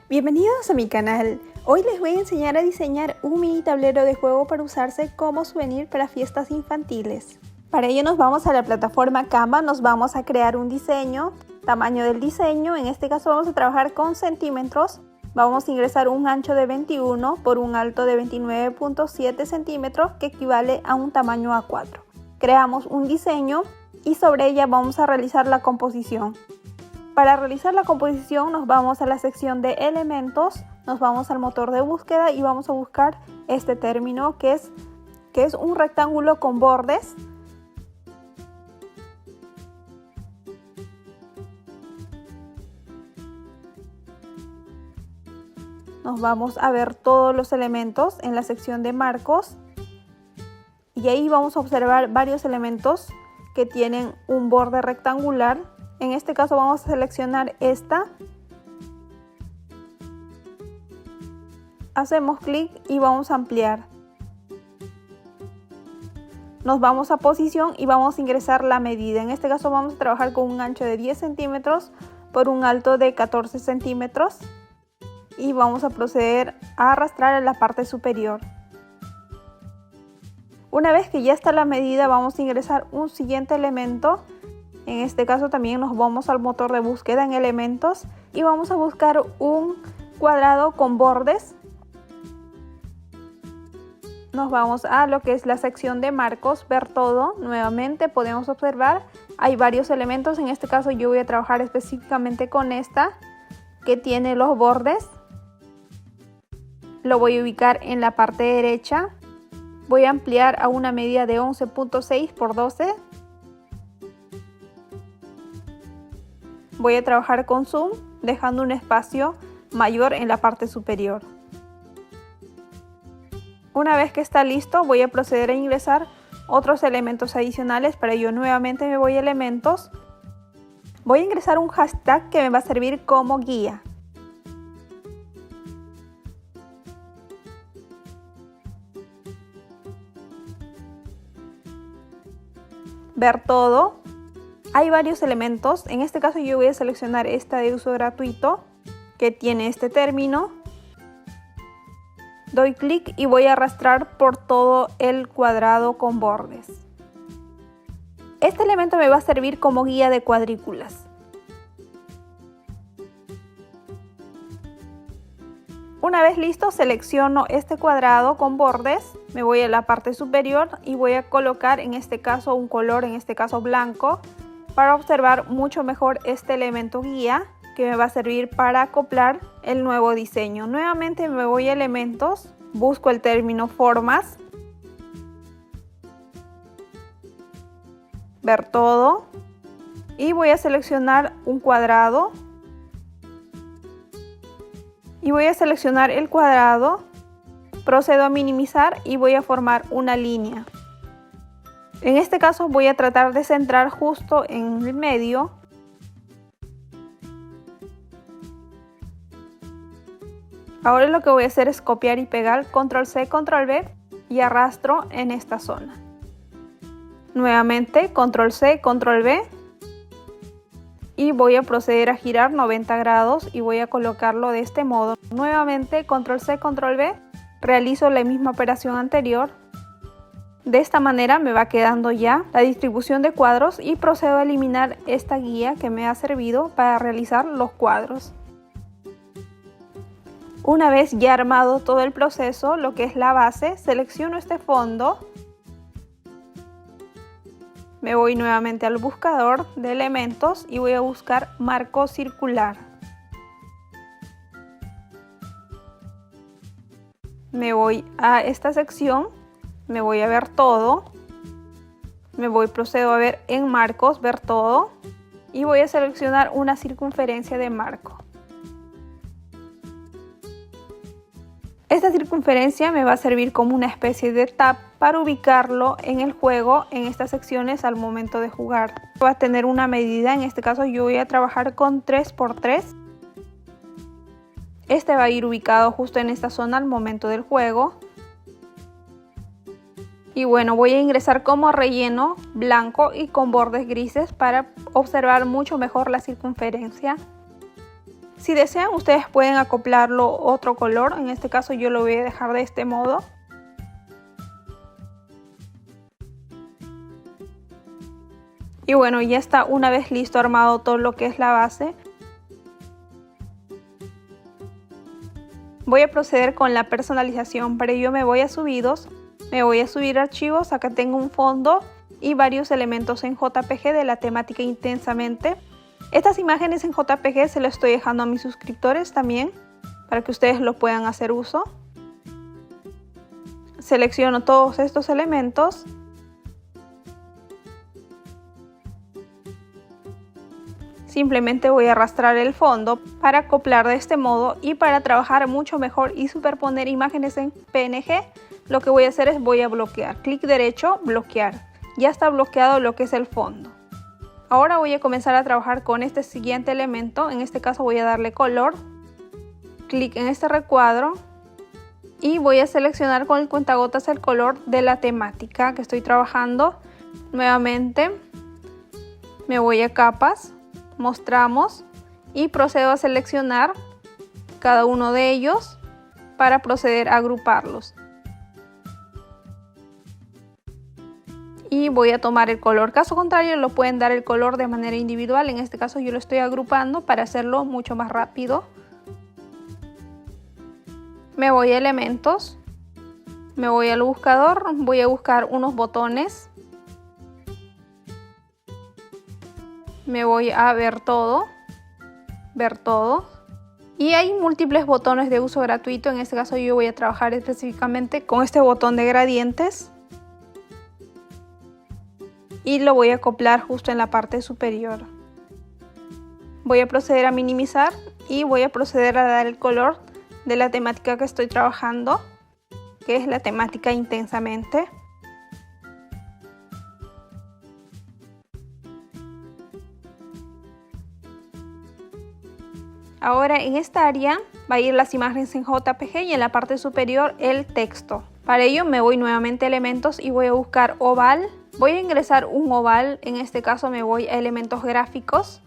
Bienvenidos a mi canal. Hoy les voy a enseñar a diseñar un mini tablero de juego para usarse como souvenir para fiestas infantiles. Para ello nos vamos a la plataforma Canva, nos vamos a crear un diseño, tamaño del diseño, en este caso vamos a trabajar con centímetros. Vamos a ingresar un ancho de 21 por un alto de 29.7 centímetros que equivale a un tamaño A4. Creamos un diseño y sobre ella vamos a realizar la composición. Para realizar la composición nos vamos a la sección de elementos, nos vamos al motor de búsqueda y vamos a buscar este término que es un rectángulo con bordes. Nos vamos a ver todos los elementos en la sección de marcos y ahí vamos a observar varios elementos que tienen un borde rectangular. En este caso vamos a seleccionar esta. Hacemos clic y vamos a ampliar. Nos vamos a posición y vamos a ingresar la medida. En este caso vamos a trabajar con un ancho de 10 centímetros por un alto de 14 centímetros. Y vamos a proceder a arrastrar en la parte superior. Una vez que ya está la medida vamos a ingresar un siguiente elemento. En este caso también nos vamos al motor de búsqueda en elementos y vamos a buscar un cuadrado con bordes. Nos vamos a lo que es la sección de marcos, ver todo. Nuevamente podemos observar, hay varios elementos. En este caso yo voy a trabajar específicamente con esta que tiene los bordes. Lo voy a ubicar en la parte derecha. Voy a ampliar a una medida de 11.6 por 12. Voy a trabajar con zoom, dejando un espacio mayor en la parte superior. Una vez que está listo, voy a proceder a ingresar otros elementos adicionales. Para ello nuevamente me voy a elementos. Voy a ingresar un hashtag que me va a servir como guía. Ver todo. Hay varios elementos, en este caso yo voy a seleccionar esta de uso gratuito que tiene este término. Doy clic y voy a arrastrar por todo el cuadrado con bordes. Este elemento me va a servir como guía de cuadrículas. Una vez listo, selecciono este cuadrado con bordes, me voy a la parte superior y voy a colocar en este caso un color, en este caso blanco, para observar mucho mejor este elemento guía que me va a servir para acoplar el nuevo diseño. Nuevamente me voy a elementos, busco el término formas, ver todo y voy a seleccionar un cuadrado y voy a seleccionar el cuadrado, procedo a minimizar y voy a formar una línea. En este caso voy a tratar de centrar justo en el medio. Ahora lo que voy a hacer es copiar y pegar, control C, control V y arrastro en esta zona. Nuevamente control C, control V y voy a proceder a girar 90 grados y voy a colocarlo de este modo. Nuevamente control C, control V, realizo la misma operación anterior. De esta manera me va quedando ya la distribución de cuadros y procedo a eliminar esta guía que me ha servido para realizar los cuadros. Una vez ya armado todo el proceso, lo que es la base, selecciono este fondo. Me voy nuevamente al buscador de elementos y voy a buscar marco circular. Me voy a esta sección. Me voy a ver todo, procedo a ver en marcos, ver todo y voy a seleccionar una circunferencia de marco. Esta circunferencia me va a servir como una especie de tab para ubicarlo en el juego en estas secciones al momento de jugar. Va a tener una medida, en este caso yo voy a trabajar con 3×3. Este va a ir ubicado justo en esta zona al momento del juego. Y bueno, voy a ingresar como relleno blanco y con bordes grises para observar mucho mejor la circunferencia. Si desean, ustedes pueden acoplarlo otro color. En este caso yo lo voy a dejar de este modo. Y bueno, ya está una vez listo armado todo lo que es la base. Voy a proceder con la personalización. Para ello me voy a subidos, me voy a subir archivos. Acá tengo un fondo y varios elementos en JPG de la temática Intensamente. Estas imágenes en JPG se las estoy dejando a mis suscriptores también, para que ustedes lo puedan hacer uso. Selecciono todos estos elementos. Simplemente voy a arrastrar el fondo para acoplar de este modo, y para trabajar mucho mejor y superponer imágenes en PNG, lo que voy a hacer es voy a bloquear. Clic derecho, bloquear. Ya está bloqueado lo que es el fondo. Ahora voy a comenzar a trabajar con este siguiente elemento. En este caso voy a darle color. Clic en este recuadro y voy a seleccionar con el cuentagotas el color de la temática que estoy trabajando. Nuevamente me voy a capas, mostramos, y procedo a seleccionar cada uno de ellos para proceder a agruparlos. Y voy a tomar el color. Caso contrario, lo pueden dar el color de manera individual. En este caso yo lo estoy agrupando para hacerlo mucho más rápido. Me voy a elementos, me voy al buscador, voy a buscar unos botones. Me voy a ver todo. Y hay múltiples botones de uso gratuito. En este caso yo voy a trabajar específicamente con este botón de gradientes. Y lo voy a acoplar justo en la parte superior. Voy a proceder a minimizar y voy a proceder a dar el color de la temática que estoy trabajando, que es la temática Intensamente. Ahora en esta área va a ir las imágenes en JPG y en la parte superior el texto. Para ello me voy nuevamente a elementos y voy a buscar oval. Voy a ingresar un oval, en este caso me voy a elementos gráficos.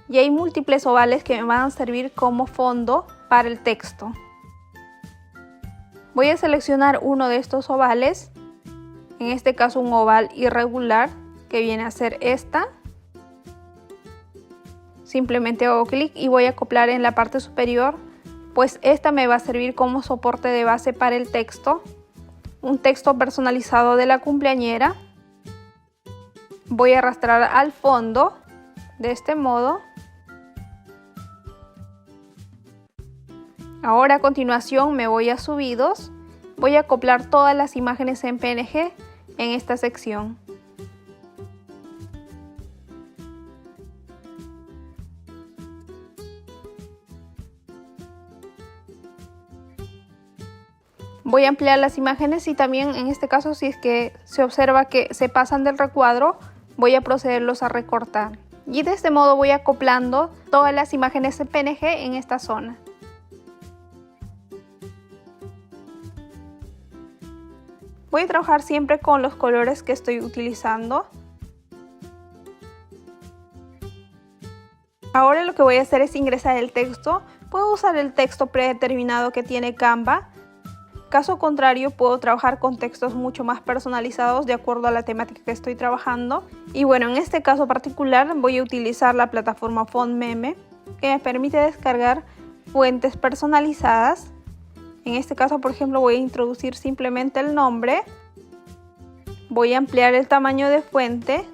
Y hay múltiples ovales que me van a servir como fondo para el texto. Voy a seleccionar uno de estos ovales, en este caso un oval irregular que viene a ser esta. Simplemente hago clic y voy a acoplar en la parte superior, pues esta me va a servir como soporte de base para el texto. Un texto personalizado de la cumpleañera. Voy a arrastrar al fondo de este modo. Ahora a continuación me voy a subidos. Voy a acoplar todas las imágenes en PNG en esta sección. Voy a ampliar las imágenes y también en este caso, si es que se observa que se pasan del recuadro, voy a procederlos a recortar. Y de este modo voy acoplando todas las imágenes en PNG en esta zona. Voy a trabajar siempre con los colores que estoy utilizando. Ahora lo que voy a hacer es ingresar el texto. Puedo usar el texto predeterminado que tiene Canva. Caso contrario, puedo trabajar con textos mucho más personalizados de acuerdo a la temática que estoy trabajando. Y bueno, en este caso particular voy a utilizar la plataforma FontMeme, que me permite descargar fuentes personalizadas. En este caso, por ejemplo, voy a introducir simplemente el nombre. Voy a ampliar el tamaño de fuente.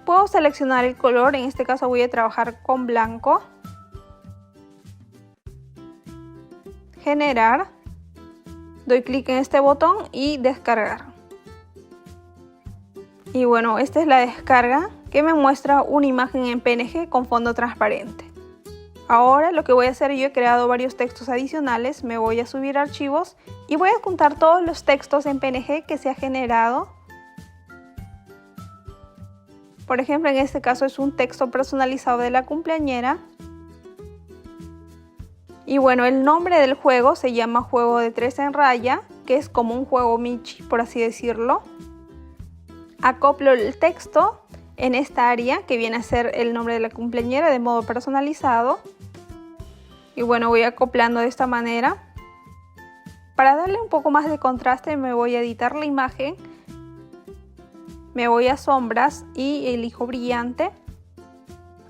Puedo seleccionar el color, en este caso voy a trabajar con blanco. Generar. Doy clic en este botón y descargar. Y bueno, esta es la descarga que me muestra una imagen en PNG con fondo transparente. Ahora lo que voy a hacer, yo he creado varios textos adicionales, me voy a subir a archivos y voy a adjuntar todos los textos en PNG que se ha generado. Por ejemplo, en este caso es un texto personalizado de la cumpleañera. Y bueno, el nombre del juego se llama Juego de 3 en raya, que es como un juego Michi, por así decirlo. Acoplo el texto en esta área que viene a ser el nombre de la cumpleañera de modo personalizado. Y bueno, voy acoplando de esta manera. Para darle un poco más de contraste me voy a editar la imagen. Me voy a sombras y elijo brillante.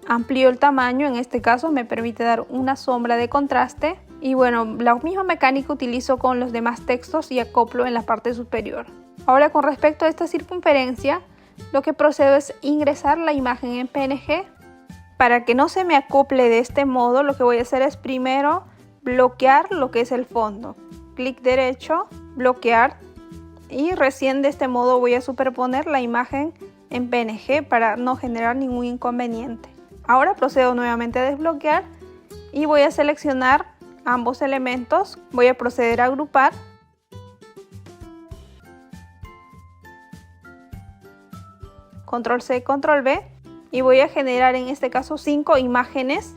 Amplío el tamaño, en este caso me permite dar una sombra de contraste. Y bueno, la misma mecánica utilizo con los demás textos y acoplo en la parte superior. Ahora con respecto a esta circunferencia, lo que procedo es ingresar la imagen en PNG. Para que no se me acople de este modo, lo que voy a hacer es primero bloquear lo que es el fondo. Clic derecho, bloquear, y recién de este modo voy a superponer la imagen en PNG para no generar ningún inconveniente. Ahora procedo nuevamente a desbloquear y voy a seleccionar ambos elementos. Voy a proceder a agrupar. Control C, Control V, y voy a generar en este caso 5 imágenes.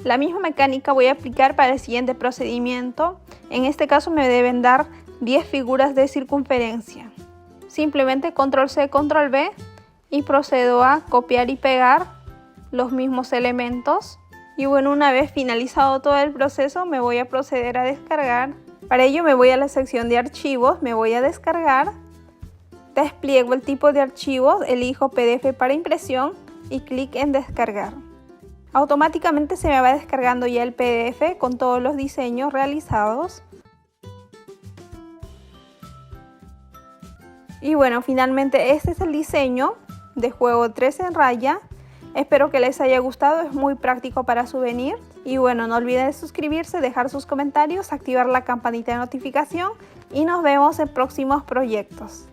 La misma mecánica voy a aplicar para el siguiente procedimiento. En este caso me deben dar 10 figuras de circunferencia. Simplemente Control C, Control V y procedo a copiar y pegar los mismos elementos. Y bueno, una vez finalizado todo el proceso me voy a proceder a descargar. Para ello me voy a la sección de archivos, me voy a descargar. Despliego el tipo de archivos, elijo PDF para impresión y clic en descargar. Automáticamente se me va descargando ya el PDF con todos los diseños realizados. Y bueno, finalmente este es el diseño de juego 3 en raya. Espero que les haya gustado, es muy práctico para souvenir. Y bueno, no olviden suscribirse, dejar sus comentarios, activar la campanita de notificación y nos vemos en próximos proyectos.